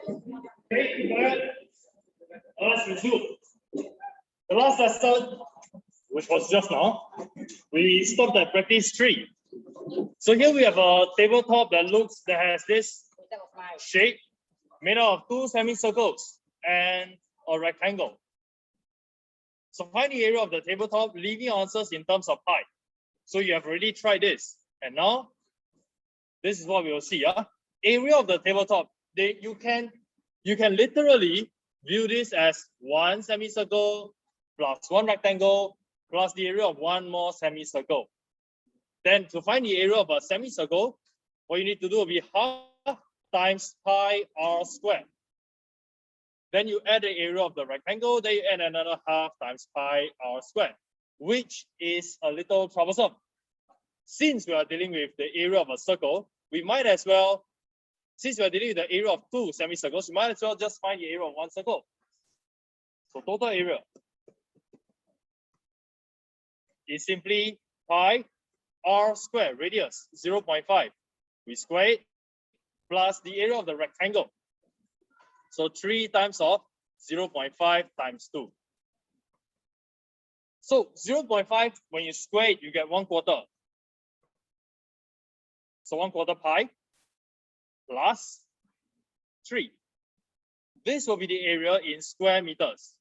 Okay, go ahead. Let's resume. The last lesson, which was just now, we stopped at practice 3. So here we have a tabletop that has this shape made out of 2 semicircles and a rectangle. So find the area of the tabletop, leaving answers in terms of pi. So you have already tried this, and now this is what we will see. Area of the tabletop. You can literally view this as 1 semicircle plus 1 rectangle plus the area of 1 more semicircle. Then to find the area of a semicircle, what you need to do will be half times pi r squared. Then you add the area of the rectangle, then you add another half times pi r squared, which is a little troublesome. Since we are dealing with the area of a circle, we might as well, since we are dealing with the area of 2 semicircles, we might as well just find the area of 1 circle. So total area is simply pi r squared, radius 0.5. We square it plus the area of the rectangle. So 3 times of 0.5 times 2. So 0.5, when you square it, you get 1/4. So 1/4 pi plus 3. This will be the area in square meters.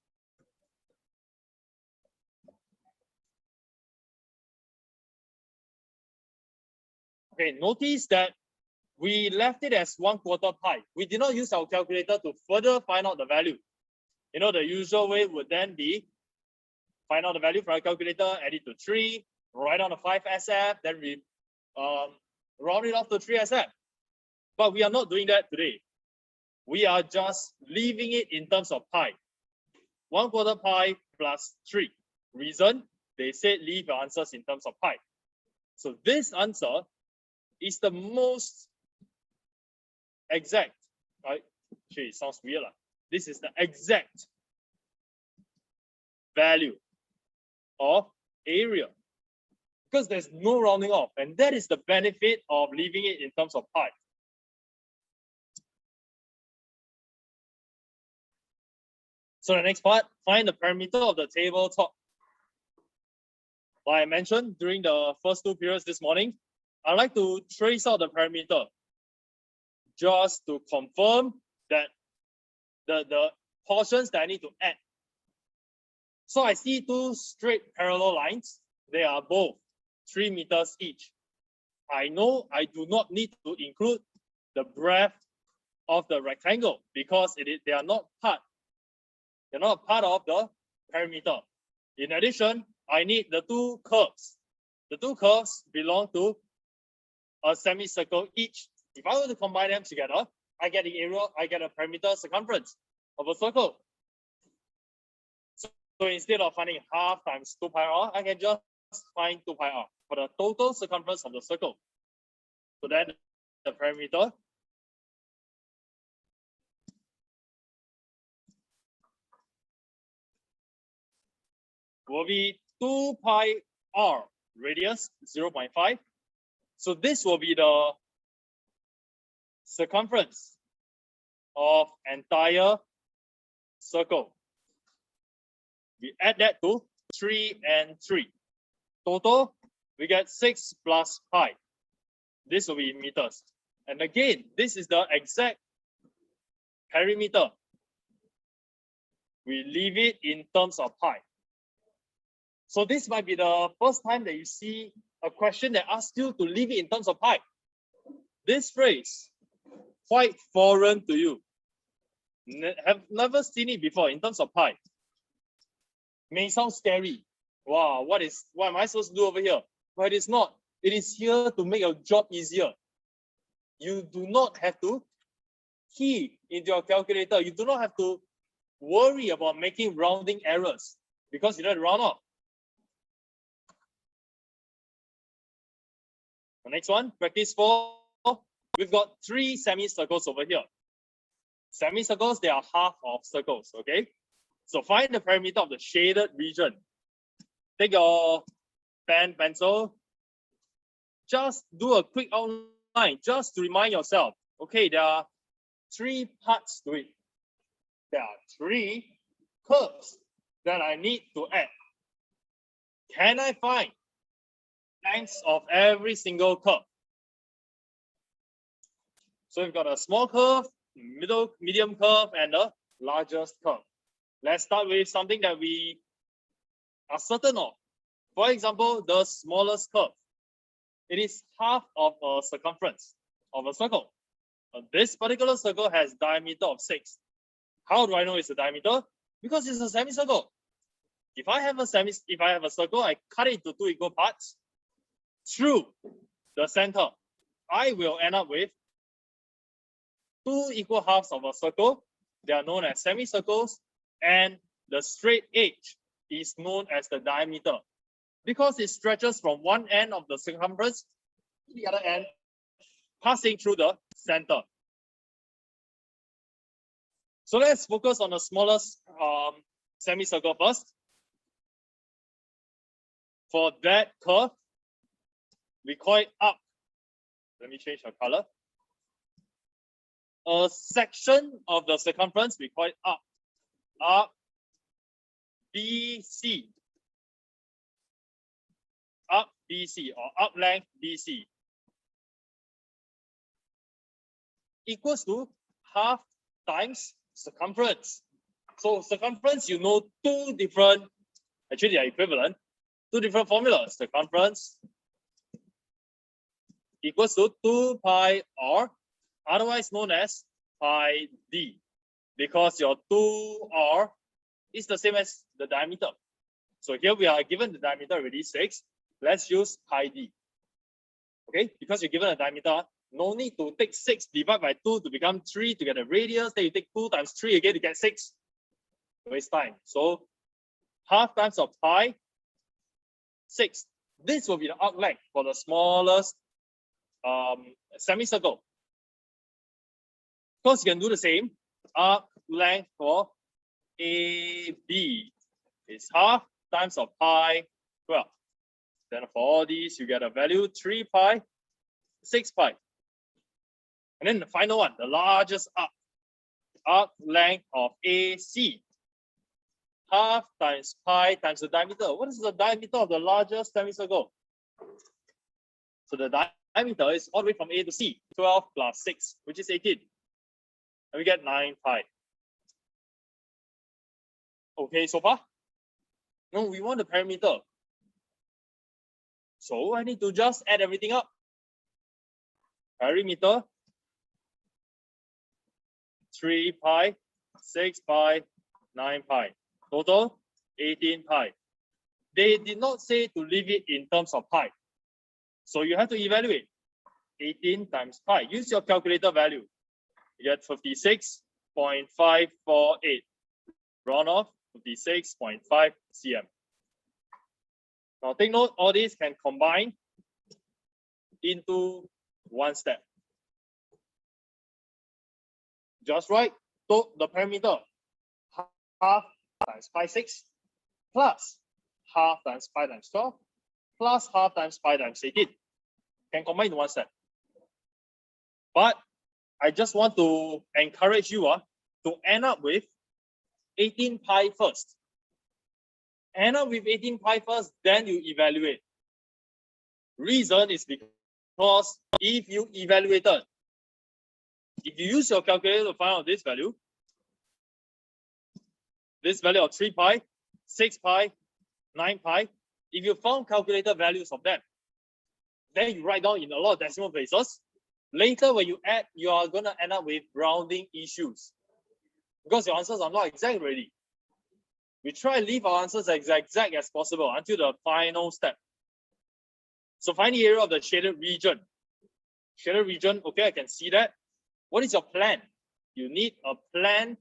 Okay, notice that we left it as 1/4 pi. We did not use our calculator to further find out the value. You know, the usual way would then be find out the value from our calculator, add it to 3, write down the 5 SF, then we round it off to 3 SF. But we are not doing that today. We are just leaving it in terms of pi. 1/4 pi plus 3. Reason, they said leave your answers in terms of pi. So this answer is the most exact, right? Actually, it sounds weird. This is the exact value of area, because there's no rounding off, and that is the benefit of leaving it in terms of pi. So the next part, find the perimeter of the tabletop. Like I mentioned during the first 2 periods this morning, I like to trace out the perimeter just to confirm that the portions that I need to add. So I see 2 straight parallel lines. They are both 3 meters each. I know I do not need to include the breadth of the rectangle because they are not part. They're not part of the perimeter. In addition, I need the 2 curves. The 2 curves belong to a semicircle each. If I were to combine them together, I get the area, I get a perimeter circumference of a circle. So instead of finding half times 2 pi r, I can just find 2 pi r for the total circumference of the circle. So then the perimeter will be 2 pi r, radius 0.5. So this will be the circumference of entire circle. We add that to 3 and 3. Total, we get 6 plus pi. This will be in meters. And again, this is the exact perimeter. We leave it in terms of pi. So this might be the first time that you see a question that asks you to leave it in terms of pi. This phrase, quite foreign to you. Have never seen it before in terms of pi. May sound scary. Wow, what am I supposed to do over here? But it is not. It is here to make your job easier. You do not have to key into your calculator. You do not have to worry about making rounding errors because you don't round off. The next one, practice 4. We've got 3 semicircles over here. Semicircles, they are half of circles, okay? So find the perimeter of the shaded region. Take your pen, pencil. Just do a quick outline, just to remind yourself. Okay, there are three parts to it. There are three curves that I need to add. Can I find lengths of every single curve? So we've got a small curve, medium curve, and the largest curve. Let's start with something that we are certain of. For example, the smallest curve. It is half of a circumference of a circle. This particular circle has diameter of 6. How do I know it's a diameter? Because it's a semicircle. If I have a circle, I cut it into 2 equal parts. Through the center, I will end up with 2 equal halves of a circle. They are known as semicircles, and the straight edge is known as the diameter because it stretches from one end of the circumference to the other end, passing through the center. So let's focus on the smallest semicircle first. For that curve, we call it arc. Let me change the color. A section of the circumference, we call it arc. Arc BC. Arc BC or arc length BC equals to half times circumference. So circumference, you know, two different, actually they are equivalent, two different formulas. Circumference equals to 2 pi r, otherwise known as pi d, because your 2r is the same as the diameter. So here we are given the diameter already 6. Let's use pi d. Okay, because you're given a diameter, no need to take 6 divided by 2 to become 3 to get a radius. Then you take 2 times 3 again to get 6. Waste time. So half times of pi, 6. This will be the arc length for the smallest semicircle. Of course, you can do the same. Arc length for AB is half times of pi 12. Then for all these, you get a value 3 pi, 6 pi. And then the final one, the largest arc length of AC. Half times pi times the diameter. What is the diameter of the largest semicircle? So the diameter is all the way from A to C. 12 plus 6, which is 18. And we get 9 pi. Okay, so far? No, we want the perimeter. So I need to just add everything up. Perimeter, 3 pi, 6 pi, 9 pi. Total, 18 pi. They did not say to leave it in terms of pi. So you have to evaluate. 18 times pi. Use your calculator value. You get 56.548. Round off, 56.5 cm. Now take note, all these can combine into one step. Just right, so the perimeter, half times pi 6 plus half times pi times 12 plus half times pi times 18. Can combine in one step. But I just want to encourage you to end up with 18 pi first. End up with 18 pi first, then you evaluate. Reason is because if you evaluated, if you use your calculator to find out this value of 3 pi, 6 pi, 9 pi, if you found calculator values of them, then you write down in a lot of decimal places. Later, when you add, you are going to end up with rounding issues because your answers are not exact already. We try to leave our answers as exact as possible until the final step. So find the area of the shaded region. Shaded region, okay, I can see that. What is your plan? You need a plan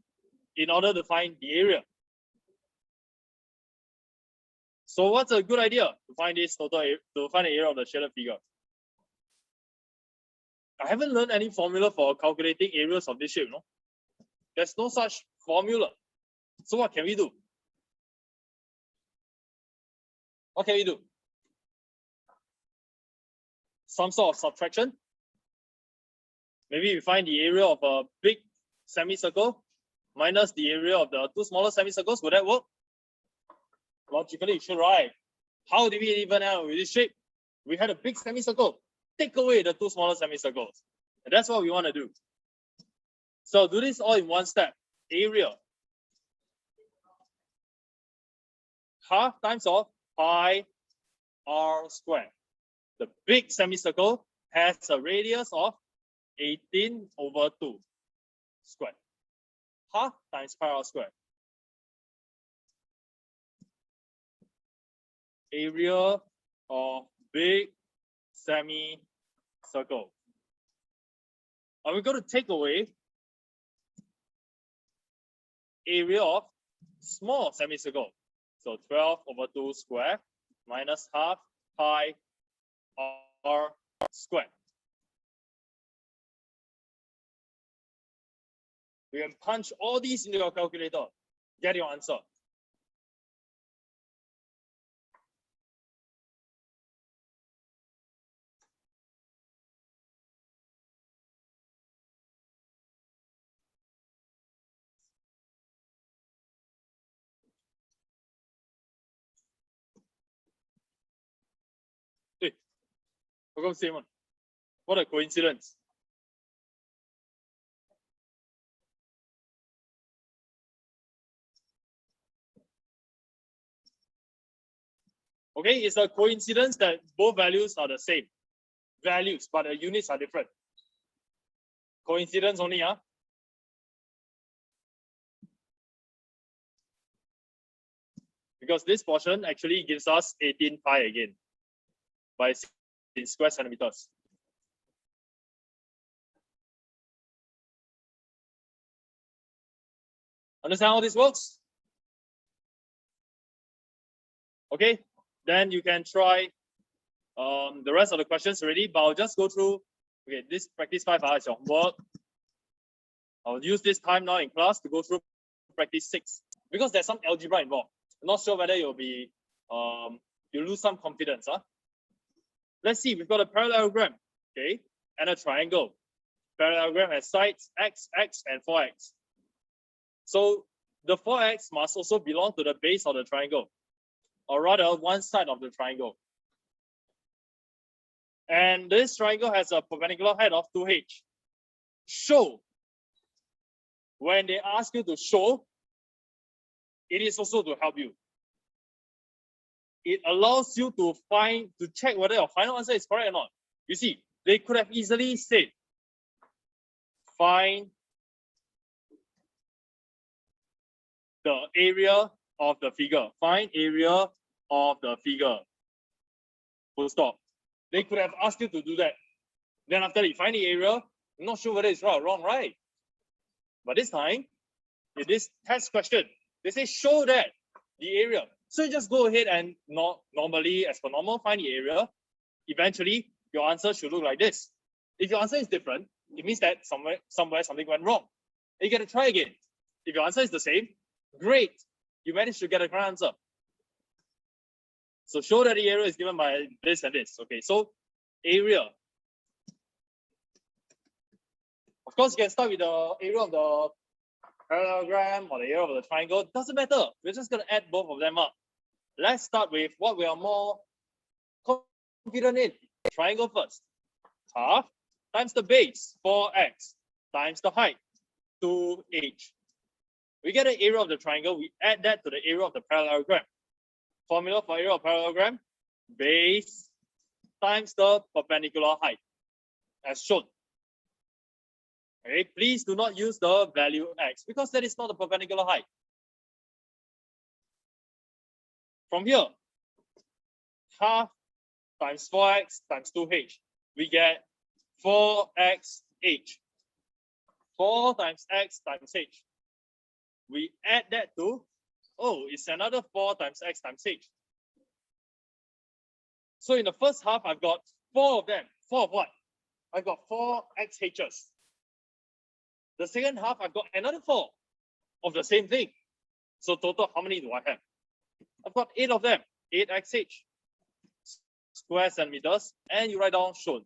in order to find the area. So what's a good idea to find this total, to find the area of the shaded figure? I haven't learned any formula for calculating areas of this shape, no? There's no such formula. So what can we do? What can we do? Some sort of subtraction. Maybe we find the area of a big semicircle minus the area of the two smaller semicircles. Would that work? Logically, it should, right? How did we even end with this shape? We had a big semicircle. Take away the two smaller semicircles. And that's what we want to do. So do this all in one step. Area. Half times of pi r squared. The big semicircle has a radius of 18/2 squared. Half times pi r squared. Area of big semicircle. And we're going to take away area of small semicircle. So 12/2 squared minus half pi r squared. We can punch all these into your calculator. Get your answer. Hey, how come same one? What a coincidence. Okay, it's a coincidence that both values are the same values, but the units are different. Coincidence only, huh? Because this portion actually gives us 18 pi again by in square centimeters. Understand how this works? Okay, then you can try the rest of the questions already, but I'll just go through. Okay, this practice 5 is your homework. I'll use this time now in class to go through practice 6 because there's some algebra involved. I'm not sure whether you'll be you lose some confidence, huh? Let's see, we've got a parallelogram, okay, and a triangle. Parallelogram has sides x, x, and 4x. So the 4x must also belong to the base of the triangle, or rather one side of the triangle. And this triangle has a perpendicular height of 2h. Show. When they ask you to show, it is also to help you. It allows you to check whether your final answer is correct or not. You see, they could have easily said, find the area of the figure. Find area of the figure. Full stop. They could have asked you to do that. Then after you find the area, I'm not sure whether it's right or wrong, right? But this time, in this test question, they say show that the area. So you just go ahead and normally, as per normal, find the area. Eventually, your answer should look like this. If your answer is different, it means that somewhere something went wrong. And you get to try again. If your answer is the same, great. You managed to get a correct answer. So show that the area is given by this and this. Okay, so area. Of course, you can start with the area of the parallelogram or the area of the triangle. Doesn't matter. We're just going to add both of them up. Let's start with what we are more confident in. Triangle first. Half times the base, 4x, times the height, 2h. We get the area of the triangle. We add that to the area of the parallelogram. Formula for area of parallelogram, base times the perpendicular height, as shown. Okay, please do not use the value x because that is not the perpendicular height. From here, half times 4x times 2h, we get 4xh. 4 times x times h. We add that to, oh, it's another 4 times x times h. So in the first half, I've got 4 of them. 4 of what? I've got 4 xh's. The second half, I've got another 4 of the same thing. So total, how many do I have? I've got 8 of them, 8xh, square centimeters, and you write down shown.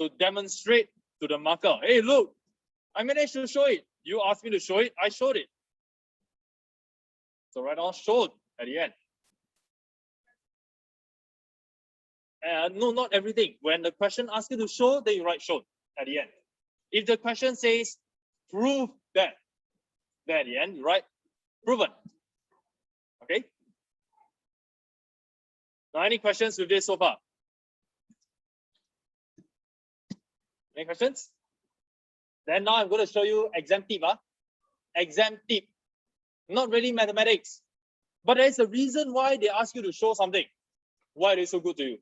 To demonstrate to the marker, hey, look, I managed to show it. You asked me to show it, I showed it. So right now, showed at the end. No, not everything. When the question asks you to show, then you write showed at the end. If the question says prove that, then at the end you write proven. Okay. Now, any questions with this so far? Any questions? Then now I'm going to show you exam tip. Exam tip. Not really mathematics, but there's a reason why they ask you to show something. Why it is so good to you?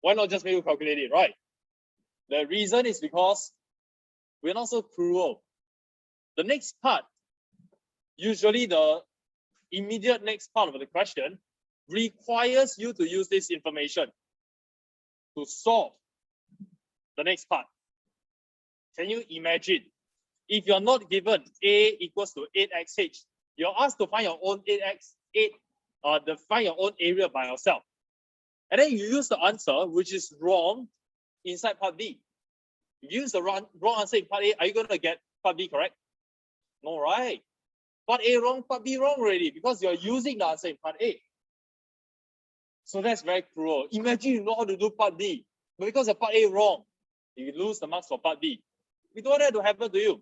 Why not just make you calculate it, right? The reason is because we're not so cruel. The next part, usually the immediate next part of the question, requires you to use this information to solve the next part. Can you imagine if you're not given A equals to 8xh, you're asked to find your own 8x8, find your own area by yourself. And then you use the answer which is wrong inside part B. You use the wrong answer in part A, are you going to get part B correct? No, right? Part A wrong, part B wrong already because you're using the answer in part A. So that's very cruel. Imagine you know how to do part B, but because of part A wrong, you lose the marks for part B. We don't want that to happen to you.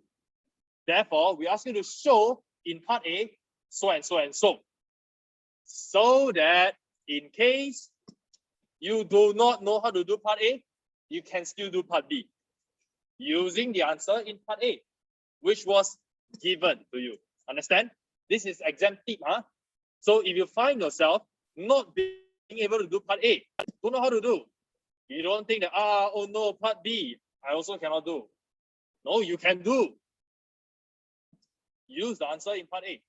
Therefore, we ask you to show in part A, so and so and so. So that in case you do not know how to do part A, you can still do part B using the answer in part A, which was given to you. Understand? This is exam tip. So if you find yourself not being able to do part A, don't know how to do, you don't think that, oh no, part B, I also cannot do. No, you can do. Use the answer in part A,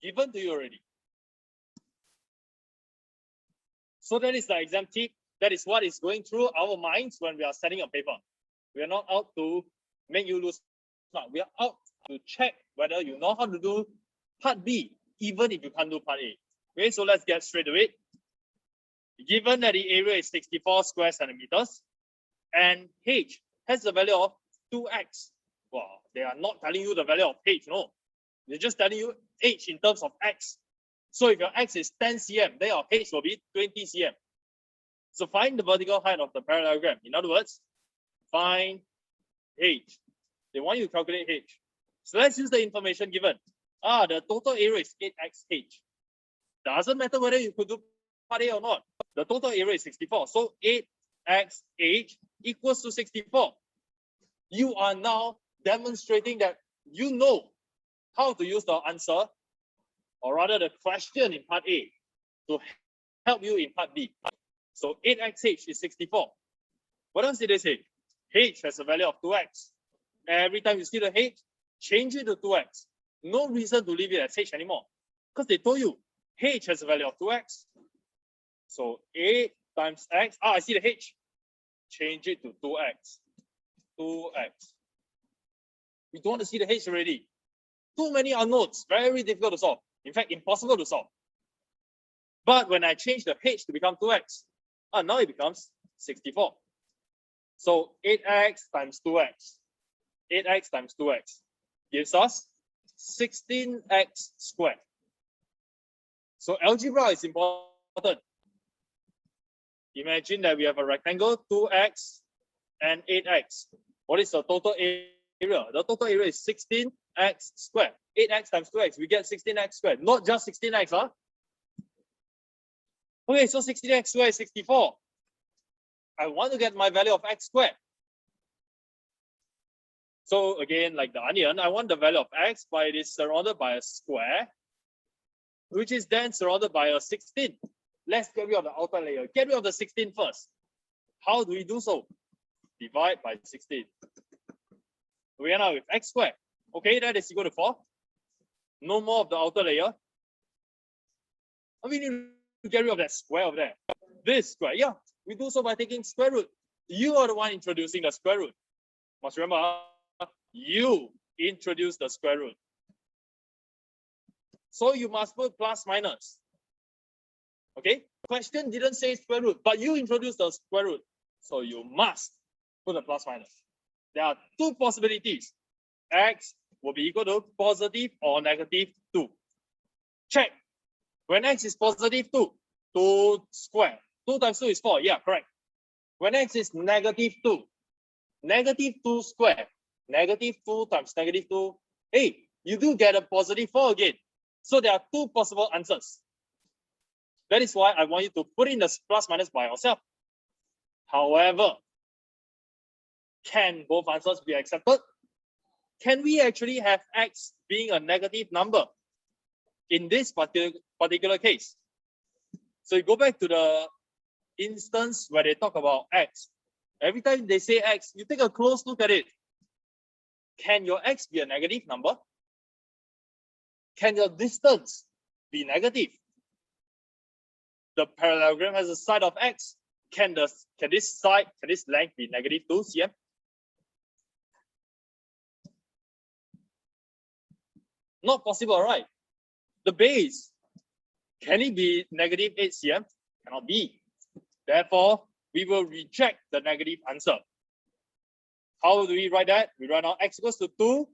given to you already. So that is the exam tip. That is what is going through our minds when we are studying a paper. We are not out to make you lose marks. We are out to check whether you know how to do part B, even if you can't do part A. Okay, so let's get straight to it. Given that the area is 64 square centimeters and h has the value of 2x. Well, they are not telling you the value of h, no. They're just telling you h in terms of x. So if your x is 10 cm, then your h will be 20 cm. So find the vertical height of the parallelogram. In other words, find h. They want you to calculate h. So let's use the information given. The total area is 8xh. Doesn't matter whether you could do part A or not. The total area is 64. So 8xh equals to 64. You are now demonstrating that you know how to use the answer, or rather the question in part A, to help you in part B. So 8xh is 64. What else did they say? H has a value of 2x. Every time you see the h, change it to 2x. No reason to leave it as h anymore, because they told you h has a value of 2x. So 8 times x, I see the h, change it to 2x. 2x. We don't want to see the h already. Too many unknowns, very difficult to solve. In fact, impossible to solve. But when I change the h to become 2x, now it becomes 64. So 8x times 2x. 8x times 2x gives us 16x squared. So algebra is important. Imagine that we have a rectangle, 2x and 8x. What is the total area? The total area is 16x squared. 8x times 2x, we get 16x squared. Not just 16x, Okay, so 16x squared is 64. I want to get my value of x squared. So again, like the onion, I want the value of x, but it is surrounded by a square, which is then surrounded by a 16. Let's get rid of the outer layer. Get rid of the 16 first. How do we do so? Divide by 16. We end up with x squared. Okay, that is equal to 4. No more of the outer layer. We need to get rid of that square over there. This square, yeah. We do so by taking square root. You are the one introducing the square root. Must remember, you introduce the square root. So you must put plus minus. Okay? Question didn't say square root, but you introduced the square root. So you must put a plus minus. There are two possibilities. x will be equal to positive or negative 2. Check. When x is positive 2, 2 square. 2 times 2 is 4. Yeah, correct. When x is negative 2, negative 2 square. Negative 2 times negative 2. Hey, you do get a positive 4 again. So there are two possible answers. That is why I want you to put in the plus minus by yourself. However, can both answers be accepted? Can we actually have x being a negative number in this particular case? So you go back to the instance where they talk about x. Every time they say x, you take a close look at it. Can your x be a negative number? Can your distance be negative? The parallelogram has a side of x. Can this length be negative 2 cm? Not possible, right? The base, can it be negative 8 cm? Cannot be. Therefore, we will reject the negative answer. How do we write that? We write out x equals to 2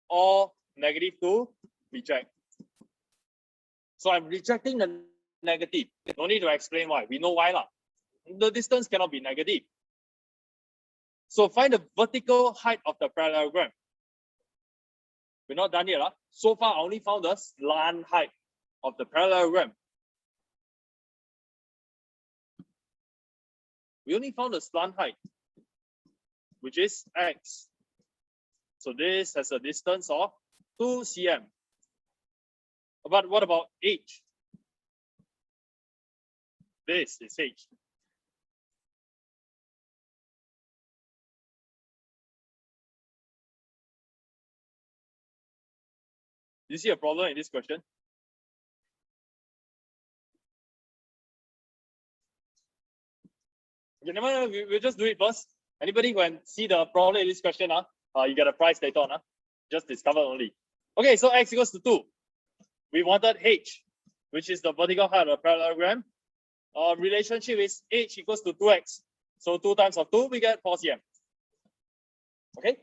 or negative 2, reject. So I'm rejecting the negative. No need to explain why. We know why. The distance cannot be negative. So find the vertical height of the parallelogram. We're not done yet. So far, I only found the slant height of the parallelogram. We only found the slant height, which is x. So this has a distance of 2 cm. But what about h? This is h. Do you see a problem in this question? Okay, never mind, we'll just do it first. Anybody who can see the problem in this question, you get a prize later on. Just discover only. Okay, so x equals to 2. We wanted h, which is the vertical height of the parallelogram. Relationship is h equals to 2x. So 2 times of 2, we get 4 cm. Okay?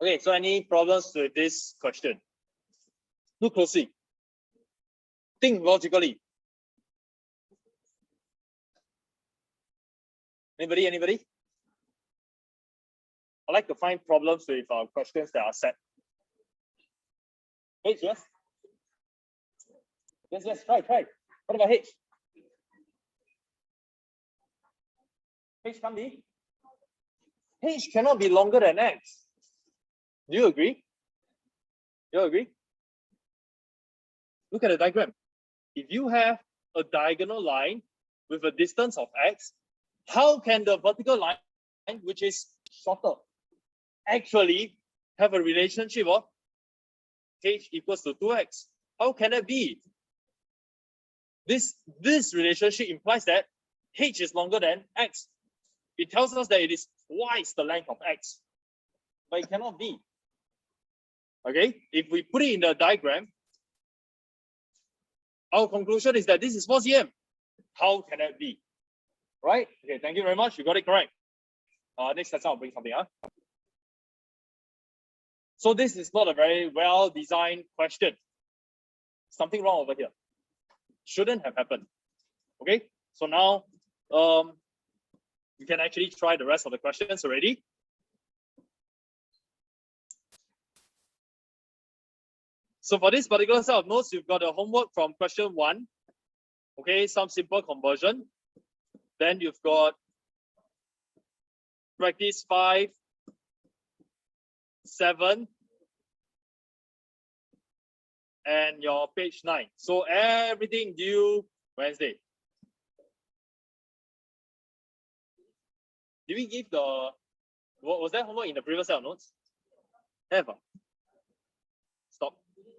Okay, so any problems with this question? Look closely. Think logically. Anybody? I like to find problems with questions that are set. H, yes? Yes, try. What about H? H can't be. H cannot be longer than x. Do you agree? You agree? Look at the diagram. If you have a diagonal line with a distance of x, how can the vertical line, which is shorter, actually have a relationship of h equals to 2x? How can that be? This relationship implies that h is longer than x. It tells us that it is twice the length of x, but it cannot be. Okay, if we put it in the diagram, our conclusion is that this is 4 cm. How can that be? Right? Okay, thank you very much. You got it correct. Next lesson, I'll bring something up. So this is not a very well designed question. Something wrong over here. Shouldn't have happened. Okay, so now you can actually try the rest of the questions already. So for this particular set of notes, you've got a homework from question 1. Okay, some simple conversion. Then you've got practice 5, 7, and your page 9. So everything due Wednesday. Did we give the, what was that homework in the previous set of notes? Have.